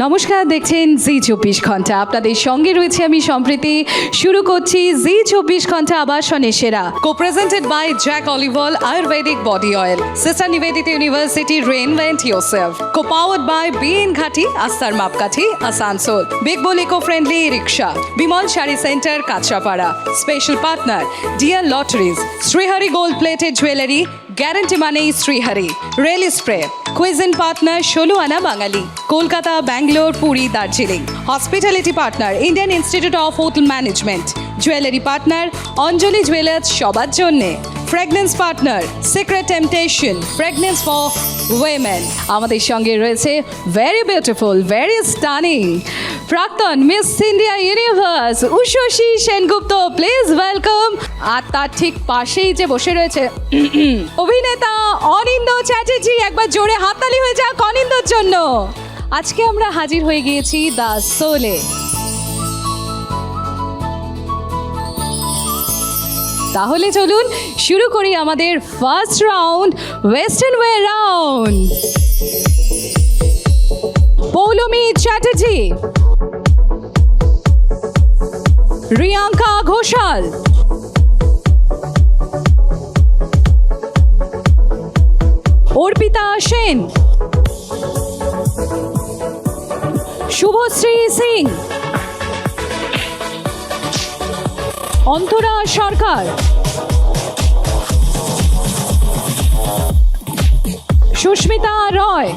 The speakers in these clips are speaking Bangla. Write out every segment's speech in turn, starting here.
নমস্কার, দেখছেন জি 24 ঘন্টা। আপনাদের সঙ্গে রয়েছে আমি সম্প্রীতি। শুরু করছি জি 24 ঘন্টা আবাসনের সেরা, co-presented by Jac Olivol ayurvedic body oil, Sister Nivedita University, reinvent yourself, co-powered by BN Ghati, আস্তার মাপকাঠি, Asansol, big bull eco friendly rickshaw, Bimal sari centre, Kanchrapara. Special partner dear lotteries, Shrihari gold plated jewellery, guarantee মানেই শ্রীহরি। রেল স্প্রে, cuisine partner 16 Ana Bangali, Kolkata, Bangalore, Puri, Darjeeling. Hospitality partner Indian Institute of Hotel Management. Jewellery partner Anjali jewellers, সবার জন্যে। Fragrance partner secret temptation, fragrance for women. আমাদের সঙ্গে রয়েছে ভেরি বিউটিফুল, ভেরি স্টানিং প্রাক্তন Miss India Universe Ushasi Sengupta, please welcome. আর তার ঠিক পাশেই যে বসে রয়েছে অভিনেতা অনিন্দ্য চ্যাটার্জি। একবার জোরে হাততালি হয়ে যাক অনিন্দ্যর জন্য। আজকে আমরা হাজির হয়ে গিয়েছি দ্য সোলে। তাহলে চলুন শুরু করি আমাদের first round, western wear round. Poulami Chatterjee, Riyanka Ghosal, Arpita Sen, Shubhashree Singh, Antara Sarkar, Susmita Roy,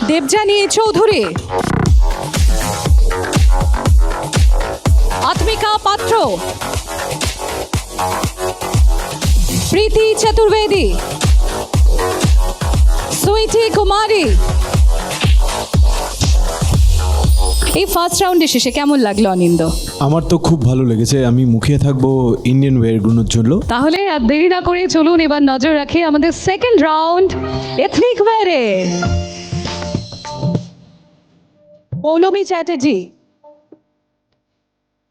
Debjani Chowdhury, Atmika Patra, Preeti Chaturvedi, Sweety কুমারী। এই ফার্স্ট রাউন্ডে শেষে কেমন লাগলো অনিন্দ? আমার তো খুব ভালো লেগেছে। আমি মুখিয়ে থাকবো ইন্ডিয়ান ওয়্যারগুলোর জন্য। তাহলে আর দেরি না করে চলুন এবার নজর রাখি আমাদের সেকেন্ড রাউন্ড, এথনিক ওয়্যারে। পৌলমী চ্যাটার্জি,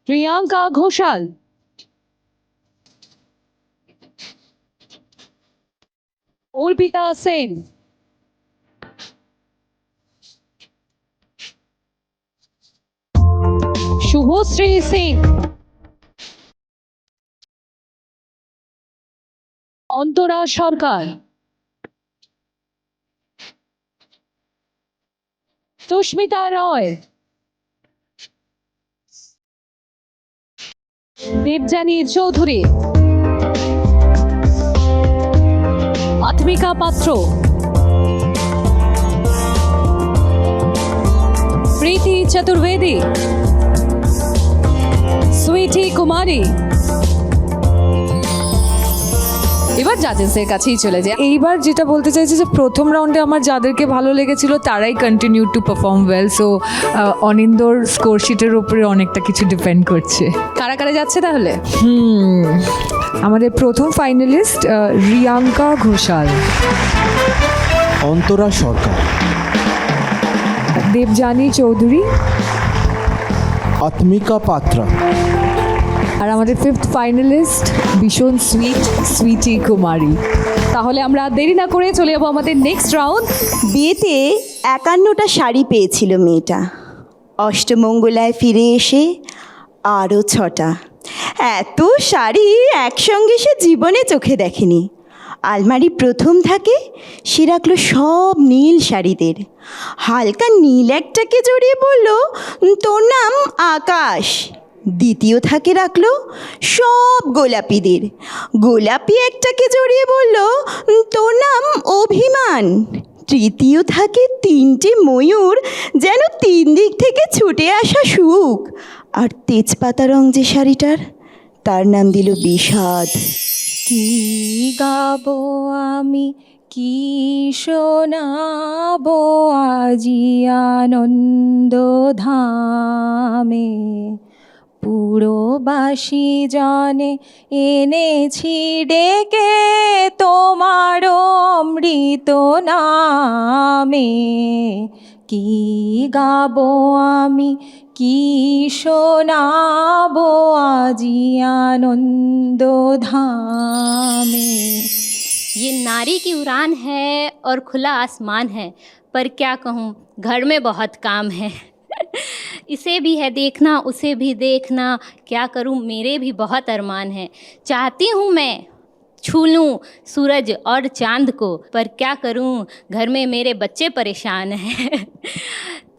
প্রিয়াঙ্কা ঘোষাল, অর্পিতা সেন, শুভশ্রী সিং, অন্তরা সরকার, সুস্মিতা রয়, দেবযানী চৌধুরী, আত্মিকা পাত্র, প্রীতি চতুর্বেদী, সুইটি কুমারী। এবার জাজেসের কাছেই চলে যায়। এইবার যেটা বলতে চাইছি যে প্রথম রাউন্ডে আমার যাদেরকে ভালো লেগেছিল তারাই continue to perform well. So অনিন্দর স্কোর শিটের উপরে অনেকটা কিছু ডিপেন্ড করছে। কারা কারা যাচ্ছে তাহলে? আমাদের প্রথম ফাইনালিস্ট রিয়াঙ্কা ঘোষাল, অন্তরা সরকার, দেবযানী চৌধুরী, আত্মিকা পাত্রা। আর আমাদের ফিফথ ফাইনালিস্ট ভীষণ সুইটি কুমারী। তাহলে আমরা আর দেরি না করে চলে যাবো আমাদের নেক্সট রাউন্ড। বিয়েতে 51টা শাড়ি পেয়েছিল মেয়েটা, অষ্টমঙ্গলায় ফিরে এসে আরও 6টা। এত শাড়ি একসঙ্গে সে জীবনে চোখে দেখেনি। আলমারি প্রথম থাকে সে রাখলো সব নীল শাড়িদের। হালকা নীল একটাকে জড়িয়ে বলল, তোর নাম আকাশ। দ্বিতীয় থাকে রাখলো সব গোলাপিদের। গোলাপি একটাকে জড়িয়ে বলল, তোর নাম অভিমান। তৃতীয় থাকে 3টে ময়ূর, যেন 3 দিক থেকে ছুটে আসা সুখ। আর তেজপাতা রং যে শাড়িটার, তার নাম দিল বিষাদ। কি গাবো আমি, কি শোনাবো আজি আনন্দ ধামে, পুরবাসী জনে এনেছি ডেকে তোমার অমৃত নামে। কি গাবো আমি, কি শোনাবো আজি আনন্দ ধামে। ये नारी की उड़ान है और खुला आसमान है, पर क्या कहूँ घर में बहुत काम है। इसे भी है देखना, उसे भी देखना, क्या करूँ मेरे भी बहुत अरमान है। चाहती हूँ मैं छू लूँ सूरज और चांद को, पर क्या करूँ घर में मेरे बच्चे परेशान हैं।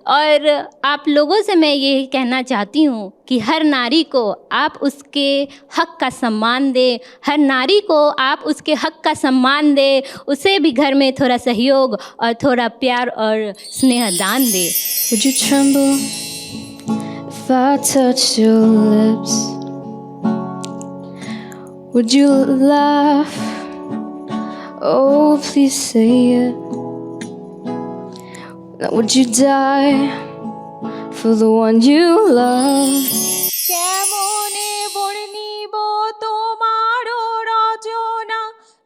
और आप लोगों से मैं ये कहना चाहती हूँ कि हर नारी को आप उसके हक का सम्मान दें, हर नारी को आप उसके हक का सम्मान दें, उसे भी घर में थोड़ा सहयोग और थोड़ा प्यार और स्नेह दान दें। Would you tremble if I touched your lips? Would you laugh? Oh, please say it. Now would you die for the one you love? কেমনে বর্ণিব তোমারো রচনা,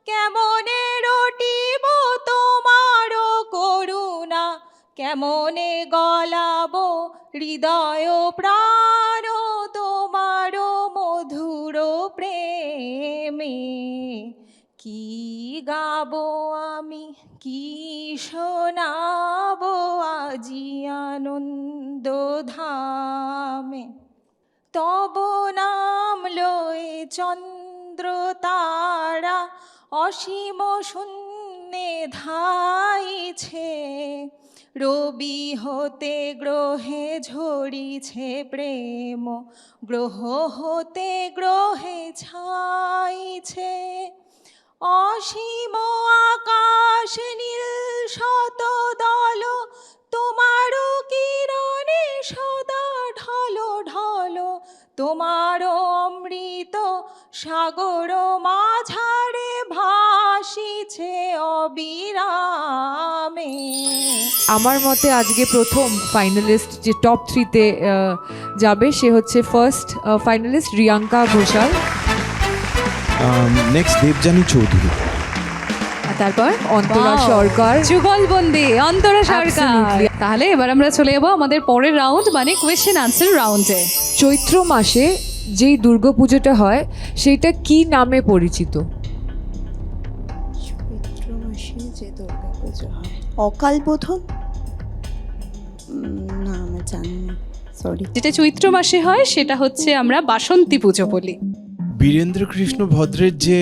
কেমনে রটিব তোমারো করুণা, কেমনে গলাবো হৃদয় প্রাণ তোমারো মধুর প্রেমে। কি গাবো আমি, কি শোনাবো আজি আনন্দ ধামে। তব নাম লয়ে চন্দ্র তারা অসীম শূন্যে ধাইছে, রবি হতে গ্রহে ঝরিছে প্রেম, গ্রহ হতে গ্রহে ছাইছে। অসীম আকাশ নীল শত দল, তোমারও কিরণে সদা ঢলো ঢলো, তোমারও অমৃত সাগর মাঝারে ভাসিছে অবিরামে। আমার মতে আজকে প্রথম ফাইনালিস্ট যে টপ 3-তে যাবে সে হচ্ছে first finalist Riyanka Ghosal, next Debjani Chowdhury. আর তারপর অন্তরা সরকার। যুগলবন্দি অন্তরা সরকার। Absolutely. তাহলে এবার আমরা চলে যাবো আমাদের পরের রাউন্ড, মানে কোয়েশ্চেন আনসার রাউন্ডে। চৈত্র মাসে যেই দুর্গাপুজোটা হয় সেটা কি নামে পরিচিত? চৈত্র মাসে যে দুর্গা পুজো হয়, অকাল বোধন? না, আমার জানি না, সরি। যেটা চৈত্র মাসে হয় সেটা হচ্ছে আমরা বাসন্তী পুজো বলি। বীরেন্দ্র কৃষ্ণ ভদ্রের যে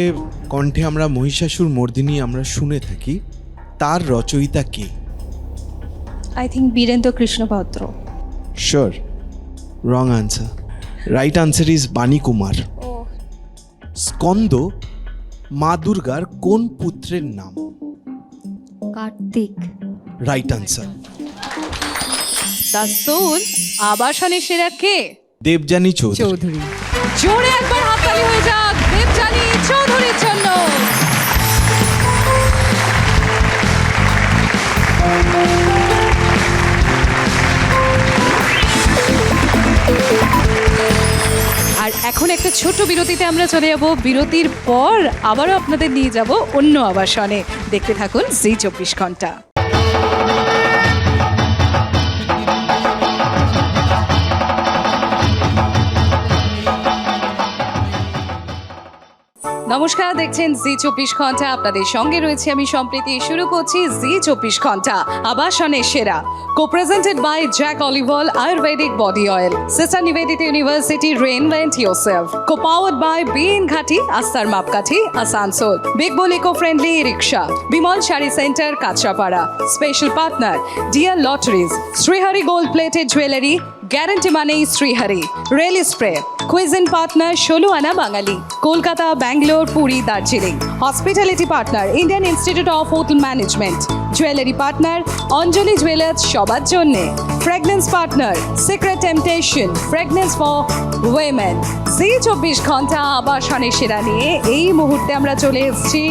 কণ্ঠে আমরা মহিষাসুর মর্দিনী আমরা শুনে থাকি, তার রচয়িতা কে? আই থিঙ্ক বীরেন্দ্র কৃষ্ণ ভদ্র। Sure? Wrong answer. Right answer is বাণী কুমার। স্কন্দ মা দুর্গার কোন পুত্রের নাম? কার্তিক। Right answer. দাসুন আবাসনের সেরা কে? দেবযানী চৌধুরী। চৌধুরী। জোরে একবার হাততালি হয়ে যাক দেবযানী চৌধুরীর জন্য। আর এখন একটা ছোট বিরতিতে আমরা চলে যাব। বিরতির পর আবারও আপনাদের নিয়ে যাব অন্য আবাসনে। দেখতে থাকুন জি 24 ঘন্টা। নমস্কার, দেখছেন জি 24 ঘন্টা। আপনাদের সঙ্গে রয়েছে আমি সম্প্রীতি। শুরু করছি জি 24 ঘন্টা আবাসনের সেরা, co-presented by Jack Olival Ayurvedic Body Oil, Sister Nivedita University, Reinvent Yourself, co-powered by BN Ghati, Astar Mapkathi, Asansol, Big Bull Eco-Friendly Rickshaw, Bimal Shari Center, Kachapara, Special Partner, Dear Lotteries, Srihari Gold Plated Jewelry, Guarantee Money Srihari, Rail Spray, Cuisine Partner Sholu Ana Bangali, Kolkata, Bangalore, Puri, Darjeeling, Hospitality Partner Indian Institute of Hotel Management, Jewelry Partner Anjali Jewelers Shobar Jonne, Fragrance Partner Secret Temptation, Fragrance for Women। জি 24 ঘন্টা আবাসনের সেরা নিয়ে এই মুহূর্তে আমরা চলে এসেছি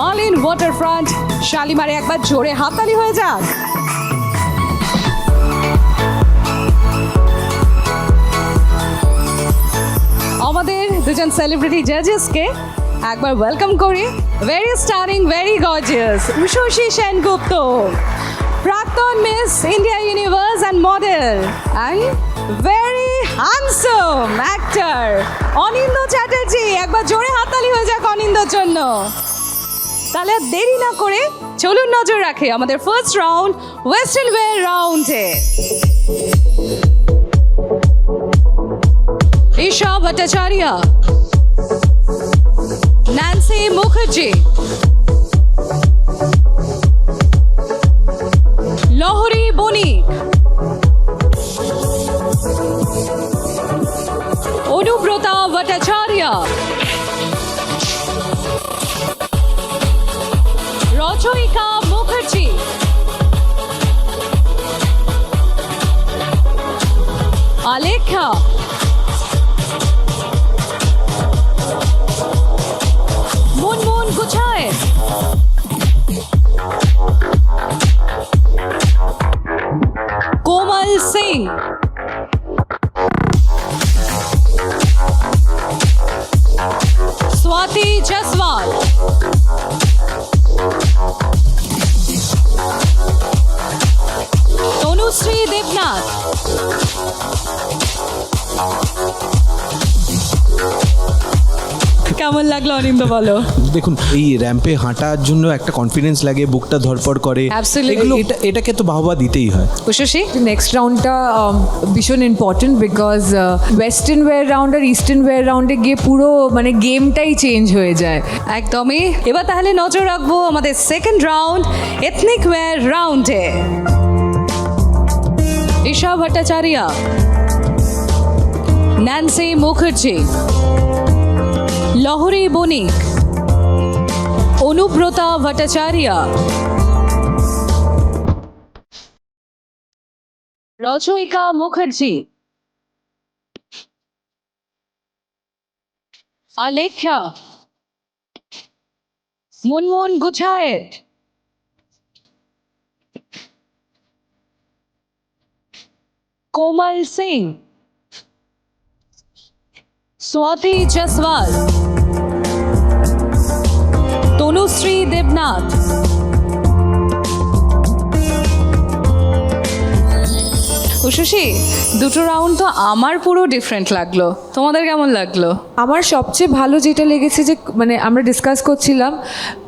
মালিন ওয়াটারফ্রন্ট শালিমারে। একবার জোরে হাততালি হয়ে যাক। আমাদের দুজন সেলিব্রিটি জাজেসকে একবার ওয়েলকাম করি। Very stunning, very gorgeous Ushasi Sengupta, প্রাক্তন Miss India Universe and model and very handsome actor Anindya Chatterjee. একবার জোরে হাততালি হয়ে যাক অনিন্দ্যর জন্য। তাহলে আর দেরি না করে চলুন নজর রাখে আমাদের ফার্স্ট রাউন্ড ওয়েস্টার্ন ওয়্যার রাউন্ডে। ঈশা ভট্টাচার্য, ন্যান্সি মুখার্জি, লহরী বণিক, অনুব্রতা ভট্টাচার্য, রচয়িকা মুখার্জি, আলেখ্যা, মুনমুন গুছায়েত, কোমল সিং, स्वाति जसवाल, तनुश्री देवनाथ, কেমন লাগলো অনিন্দ বলো? দেখুন, এই র্যাম্পে হাঁটার জন্য একটা কনফিডেন্স লাগে, বুকটা ধরপড় করে, Absolutely. এগুলো এটাকে তো বাহবা দিতেই হয়। উষসী, নেক্সট রাউন্ডটা ভীষণ important because western wear round আর ইস্টার্ন ওয়্যার রাউন্ডে গিয়ে পুরো মানে গেমটাই চেঞ্জ হয়ে যায়। একদমই। এবার তাহলে নজর রাখবো আমাদের সেকেন্ড রাউন্ড এথনিক ওয়্যার রাউন্ডে। ঈশা ভট্টাচার্য, ন্যান্সি মুখার্জি, লহরী বণিক, অনুব্রতা ভট্টাচার্য, রচয়িকা মুখার্জি, আলেখ্যা, মুনমুন গুছায়েত, कोमल सिंह, स्वाति जसवाल, तनुश्री देवनाथ, উষসী, দুটো রাউন্ড তো আমার পুরো ডিফারেন্ট লাগলো, তোমাদের কেমন লাগলো? আমার সবচেয়ে ভালো যেটা লেগেছে যে মানে আমরা ডিসকাস করছিলাম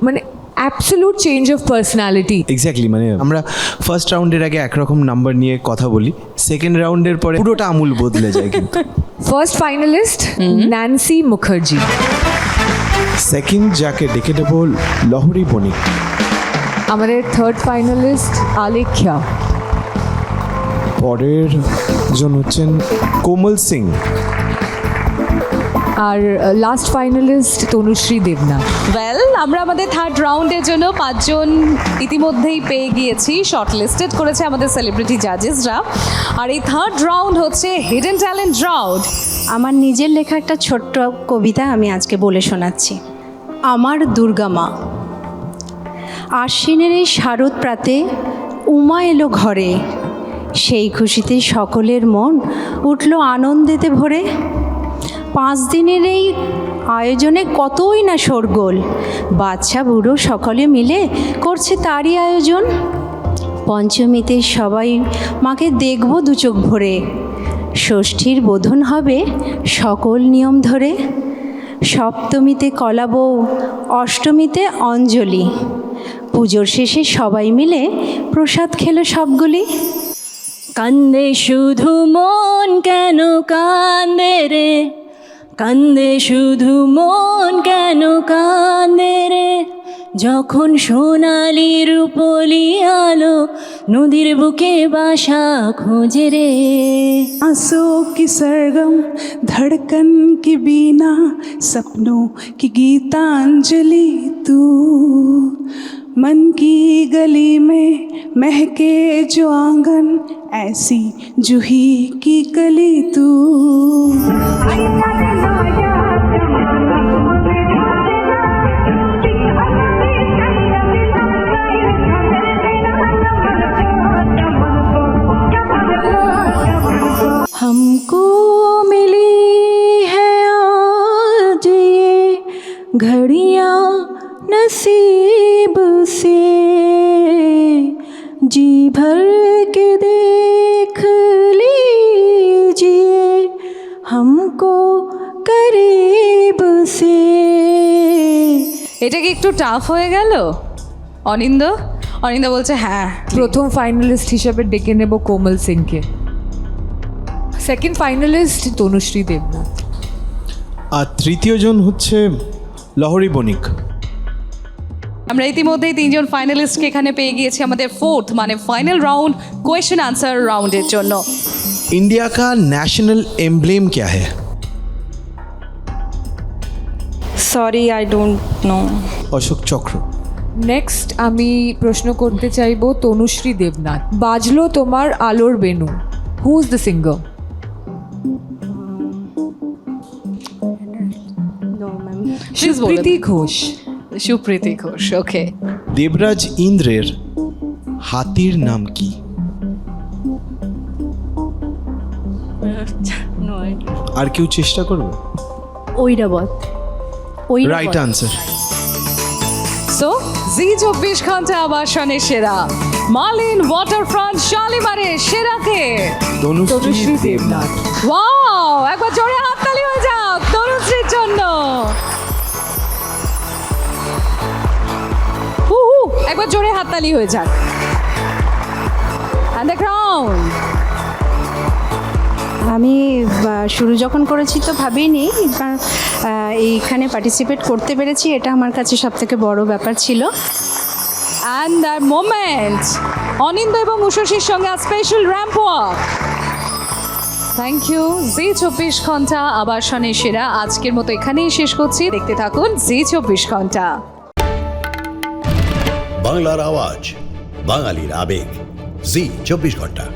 মানে absolute change of personality. Exactly, মানে আমরা ফার্স্ট রাউন্ডের আগে একরকম নাম্বার নিয়ে কথা বলি, সেকেন্ড রাউন্ডের পরে পুরোটা আমূল বদলে যায়। কিন্তু first finalist Nancy Mukherjee, second যাকে ডেকে দেবো লহরী বণিক, আমাদের থার্ড ফাইনালিস্ট আলেখ্যা, পরের জন হচ্ছেন কোমল সিং, আর last finalist Tanushree Debnath. Well, আমরা আমাদের থার্ড রাউন্ডের জন্য 5 জন ইতিমধ্যেই পেয়ে গিয়েছি, শর্ট লিস্টেড করেছে আমাদের সেলিব্রিটি জাজেসরা। আর এই থার্ড রাউন্ড হচ্ছে হিডেন ট্যালেন্ট রাউন্ড। আমার নিজের লেখা একটা ছোট্ট কবিতা আমি আজকে বলে শোনাচ্ছি। আমার দুর্গা মা। আশ্বিনের এই শারদ প্রাতে উমা এলো ঘরে, সেই খুশিতে সকলের মন উঠল আনন্দেতে ভরে। 5 দিনের এই আয়োজনে কতই না শোরগোল, বাচ্চা বুড়ো সকলে মিলে করছে তারই আয়োজন। পঞ্চমীতে সবাই মাকে দেখব দু চোখ ভরে, ষষ্ঠীর বোধন হবে সকল নিয়ম ধরে। সপ্তমীতে কলা বউ, অষ্টমীতে অঞ্জলি, পুজোর শেষে সবাই মিলে প্রসাদ খেলো সবগুলি। কান্দে শুধু মন কেন কান্দে রে, কান্দে শুধু মন কেন কান্দে রে, যখন সোনালি রূপলি আলো নদীর বুকে বাসা খোঁজে রে। आंसू की सरगम धड़कन की बीना, सपनों की गीतांजलि तू, मन की गली में महके जो आंगन, ऐसी जूही की कली तू। हमको मिली है आज ये घड़ियाँ नसीब से, जी भर के देख लीजिए हमको करीब से। এটা কি একটু টাফ হয়ে গেল? অনিন্দ বলছে হ্যাঁ। প্রথম ফাইনালিস্ট হিসাবে ডেকে নেব কোমল সিংকে, সেকেন্ড ফাইনালিস্ট তনুশ্রী দেবনাথ, আর তৃতীয় জন হচ্ছে লহরী বণিক। আমরা ইতিমধ্যেই 3 জন ফাইনালিস্টকে এখানে পেয়ে গিয়েছি আমাদের ফোর্থ মানে ফাইনাল রাউন্ড কোয়েশ্চেন আনসার রাউন্ডের জন্য। इंडिया का नेशनल एम्ब्लेम क्या है? Sorry I don't know. Ashok Chakra. Next আমি প্রশ্ন করতে চাইবো তনুশ্রী দেবনাথ, বাজলো তোমার আলোর বেনু, who is the singer? Supriti Ghosh. Supriti Ghosh, okay. দেবরাজ ইন্দ্রের হাতির নাম কি? আর কেউ চেষ্টা করবে? ঐরাবত। Right answer. সো জি24 ঘন্টা আবাসনের সেরা মালিন ওয়াটারফ্রন্ট শালিমারের সেরাকে তনুশ্রী দেবনাথ। ওয়াও, একবার জোরে হাততালি হয়ে যাক তনুশ্রীর জন্য। একবার জোরে হাততালি হয়ে যাক। And the crown. আমি শুরু যখন করেছি তো ভাবিনি, এইখানে পার্টিসিপেট করতে পেরেছি, এটা আমার কাছে সবথেকে বড় ব্যাপার ছিল। And that moment, অনিন্দ এবং উষসীর সঙ্গে special ramp walk. Thank you. জি24 ঘন্টা আবাসনের সেরা আজকের মতো এখানেই শেষ করছি। দেখতে থাকুন জি24 ঘন্টা। বাংলার আওয়াজ, বাঙালির আবেগ, জি24 ঘন্টা।